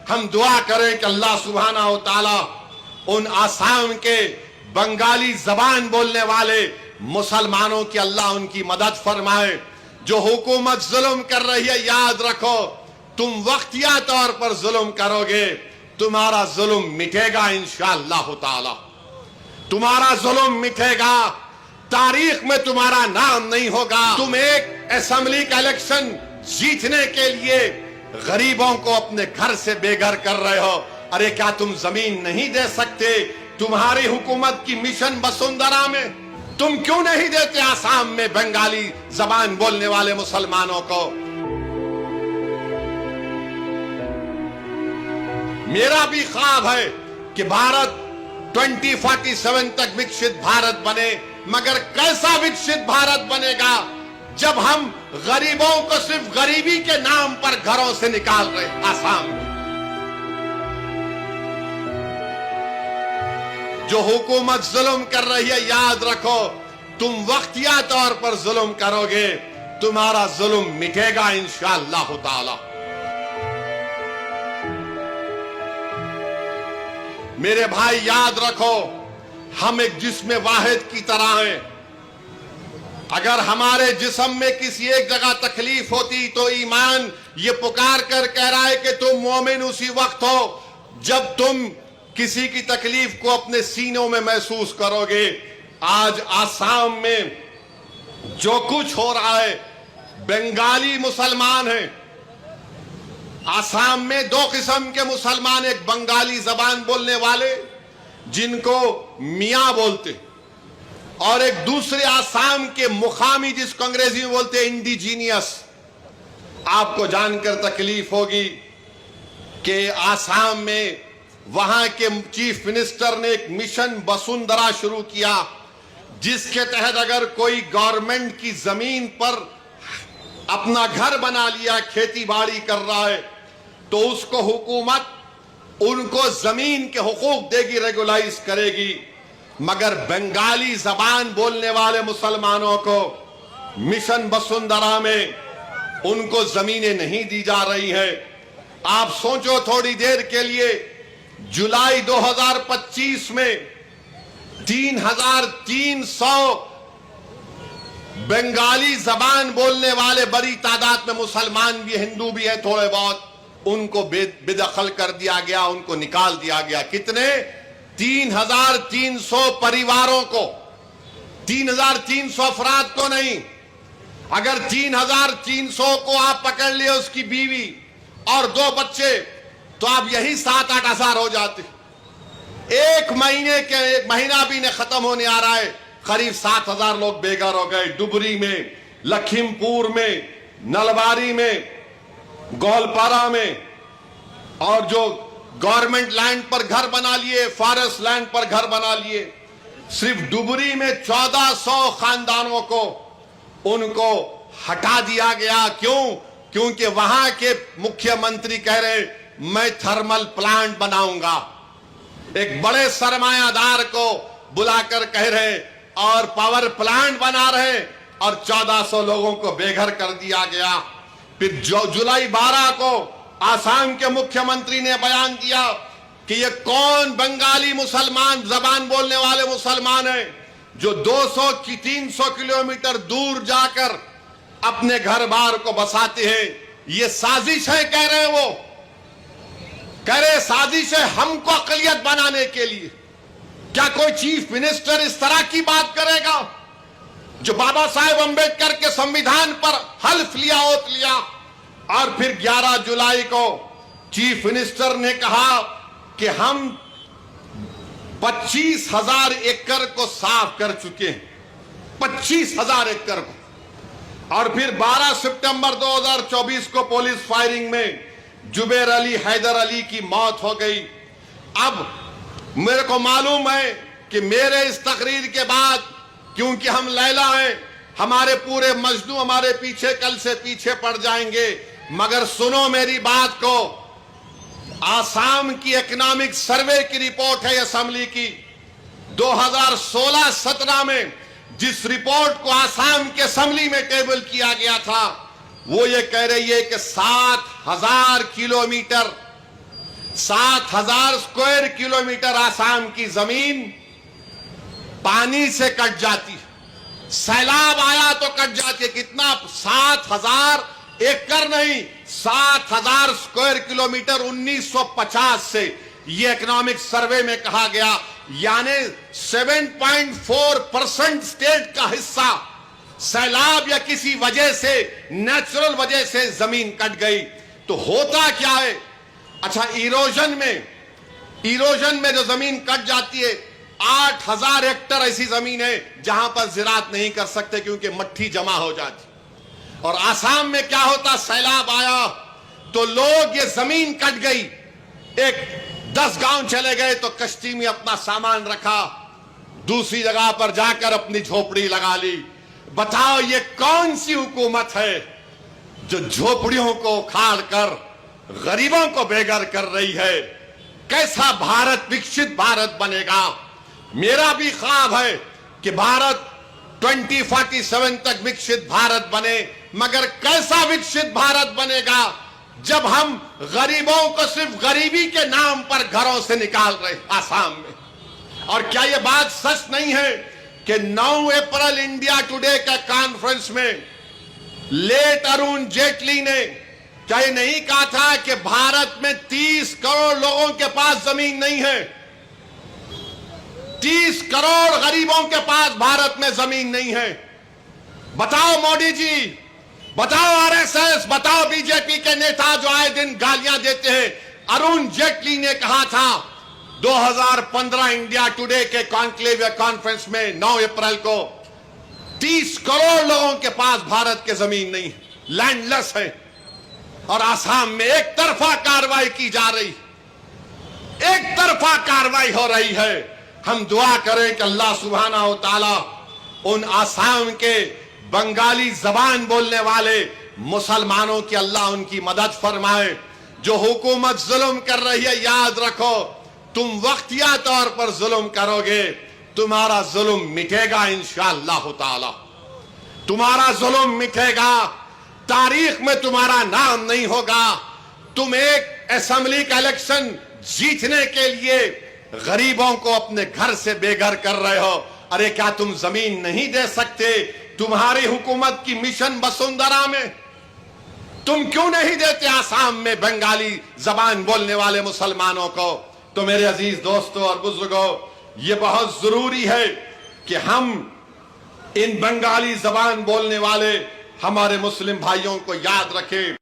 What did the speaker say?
हम दुआ करें कि अल्लाह सुब्हाना व तआला उन आसाम के बंगाली जबान बोलने वाले मुसलमानों की अल्लाह उनकी मदद फरमाए। जो हुकूमत जुल्म कर रही है, याद रखो तुम वक्तिया तौर पर जुल्म करोगे, तुम्हारा जुल्म मिटेगा इंशाअल्लाह ताला। तुम्हारा जुल्म मिटेगा, तारीख में तुम्हारा नाम नहीं होगा। तुम एक असेंबली का इलेक्शन जीतने के लिए गरीबों को अपने घर से बेघर कर रहे हो। अरे क्या तुम जमीन नहीं दे सकते? तुम्हारी हुकूमत की मिशन वसुंधरा में तुम क्यों नहीं देते आसाम में बंगाली जबान बोलने वाले मुसलमानों को? मेरा भी ख्वाब है कि भारत 2047 तक विकसित भारत बने, मगर कैसा विकसित भारत बनेगा जब हम गरीबों को सिर्फ गरीबी के नाम पर घरों से निकाल रहे आसाम में। जो हुकूमत जुल्म कर रही है, याद रखो तुम वक्तिया तौर पर जुल्म करोगे, तुम्हारा जुल्म मिटेगा इंशाअल्लाह ताला। मेरे भाई याद रखो, हम एक जिस्म वाहिद की तरह हैं। अगर हमारे जिस्म में किसी एक जगह तकलीफ होती तो ईमान ये पुकार कर कह रहा है कि तुम मोमिन उसी वक्त हो जब तुम किसी की तकलीफ को अपने सीनों में महसूस करोगे। आज आसाम में जो कुछ हो रहा है, बंगाली मुसलमान हैं। आसाम में दो किस्म के मुसलमान, एक बंगाली जबान बोलने वाले जिनको मियां बोलते, और एक दूसरे आसाम के मुकामी जिसको अंग्रेजी में बोलते हैं इंडिजीनियस। आपको जानकर तकलीफ होगी कि आसाम में वहां के चीफ मिनिस्टर ने एक मिशन वसुंधरा शुरू किया, जिसके तहत अगर कोई गवर्नमेंट की जमीन पर अपना घर बना लिया, खेती बाड़ी कर रहा है, तो उसको हुकूमत उनको जमीन के हुकूक देगी, रेगुलाइज करेगी। मगर बंगाली जबान बोलने वाले मुसलमानों को मिशन वसुंधरा में उनको जमीनें नहीं दी जा रही है। आप सोचो थोड़ी देर के लिए, जुलाई 2025 में 3300 बंगाली जबान बोलने वाले, बड़ी तादाद में मुसलमान भी, हिंदू भी है थोड़े बहुत, उनको बेदखल कर दिया गया, उनको निकाल दिया गया। कितने? 3300 परिवारों को, 3300 अफराद को नहीं। अगर 3300 को आप पकड़ लिए, उसकी बीवी और 2 बच्चे, तो आप यही 7-8 हजार हो जाते। एक महीना भी नहीं खत्म होने आ रहा है, करीब 7000 लोग बेघर हो गए। डुबरी में, लखीमपुर में, नलबारी में, गोलपारा में, और जो गवर्नमेंट लैंड पर घर बना लिए, फॉरेस्ट लैंड पर घर बना लिए। सिर्फ डुबरी में 1400 खानदानों को उनको हटा दिया गया। क्यों? क्योंकि वहां के मुख्यमंत्री कह रहे मैं थर्मल प्लांट बनाऊंगा। एक बड़े सरमायादार को बुलाकर कह रहे और पावर प्लांट बना रहे, और 1400 लोगों को बेघर कर दिया गया। फिर जुलाई 12 को आसाम के मुख्यमंत्री ने बयान दिया कि ये कौन बंगाली मुसलमान जबान बोलने वाले मुसलमान हैं जो 200 की 300 किलोमीटर दूर जाकर अपने घर बार को बसाते हैं। ये साजिश है, कह रहे वो, कह रहे साजिश है हमको अकलियत बनाने के लिए। क्या कोई चीफ मिनिस्टर इस तरह की बात करेगा? जो बाबा साहेब अंबेडकर के संविधान पर हल्फ लिया, ओत लिया, और फिर 11 जुलाई को चीफ मिनिस्टर ने कहा कि हम 25,000 एकड़ को साफ कर चुके हैं, 25,000 एकड़ को। और फिर 12 सितंबर 2024 को पुलिस फायरिंग में जुबैर अली, हैदर अली की मौत हो गई। अब मेरे को मालूम है कि मेरे इस तकरीर के बाद, क्योंकि हम लैला हैं, हमारे पूरे मजनू हमारे पीछे कल से पीछे पड़ जाएंगे, मगर सुनो मेरी बात को। आसाम की इकोनॉमिक सर्वे की रिपोर्ट है असेंबली की 2016-17 में, जिस रिपोर्ट को आसाम के असेंबली में टेबल किया गया था, वो ये कह रही है कि 7000 किलोमीटर 7,000 स्क्वायर किलोमीटर आसाम की जमीन पानी से कट जाती है। सैलाब आया तो कट जाती है। कितना? 7,000 एकड़ नहीं, 7,000 स्क्वायर किलोमीटर 1950 से ये इकोनॉमिक सर्वे में कहा गया। यानी 7.4% स्टेट का हिस्सा सैलाब या किसी वजह से, नेचुरल वजह से जमीन कट गई। तो होता क्या है? अच्छा, इरोजन में जो जमीन कट जाती है, 8,000 हेक्टेयर ऐसी जमीन है जहां पर ज़राअत नहीं कर सकते क्योंकि मट्टी जमा हो जाती। और आसाम में क्या होता? सैलाब आया तो लोग, ये जमीन कट गई, एक 10 गांव चले गए तो कश्ती में अपना सामान रखा, दूसरी जगह पर जाकर अपनी झोपड़ी लगा ली। बताओ ये कौन सी हुकूमत है जो झोपड़ियों को उखाड़ कर गरीबों को बेघर कर रही है? कैसा भारत, विकसित भारत बनेगा? मेरा भी ख्वाब है कि भारत 2047 तक विकसित भारत बने, मगर कैसा विकसित भारत बनेगा जब हम गरीबों को सिर्फ गरीबी के नाम पर घरों से निकाल रहे आसाम में? और क्या यह बात सच नहीं है कि 9 अप्रैल इंडिया टुडे का कॉन्फ्रेंस में लेट अरुण जेटली ने क्या ये नहीं कहा था कि भारत में 30 करोड़ लोगों के पास जमीन नहीं है? 30 करोड़ गरीबों के पास भारत में जमीन नहीं है। बताओ मोदी जी, बताओ आरएसएस, बताओ बीजेपी के नेता जो आए दिन गालियां देते हैं। अरुण जेटली ने कहा था 2015 इंडिया टुडे के कॉन्क्लेव कॉन्फ्रेंस में 9 अप्रैल को, 30 करोड़ लोगों के पास भारत के जमीन नहीं, लैंडलेस है। और आसाम में एक तरफा कार्रवाई की जा रही, एक तरफा कार्रवाई हो रही है। हम दुआ करें कि अल्लाह सुब्हानहू व तआला उन आसाम के बंगाली जबान बोलने वाले मुसलमानों की अल्लाह उनकी मदद फरमाए। जो हुकूमत जुल्म कर रही है, याद रखो, तुम वक्तिया तौर पर जुल्म करोगे, तुम्हारा जुल्म मिटेगा इंशाअल्लाह ताला। तुम्हारा जुल्म मिटेगा, तारीख में तुम्हारा नाम नहीं होगा। तुम एक असेंबली का इलेक्शन जीतने के लिए गरीबों को अपने घर से बेघर कर रहे हो। अरे क्या तुम जमीन नहीं दे सकते? तुम्हारी हुकूमत की मिशन वसुंधरा में तुम क्यों नहीं देते आसाम में बंगाली जबान बोलने वाले मुसलमानों को? तो मेरे अजीज दोस्तों और बुजुर्गों, ये बहुत जरूरी है कि हम इन बंगाली जबान बोलने वाले हमारे मुस्लिम भाइयों को याद रखें।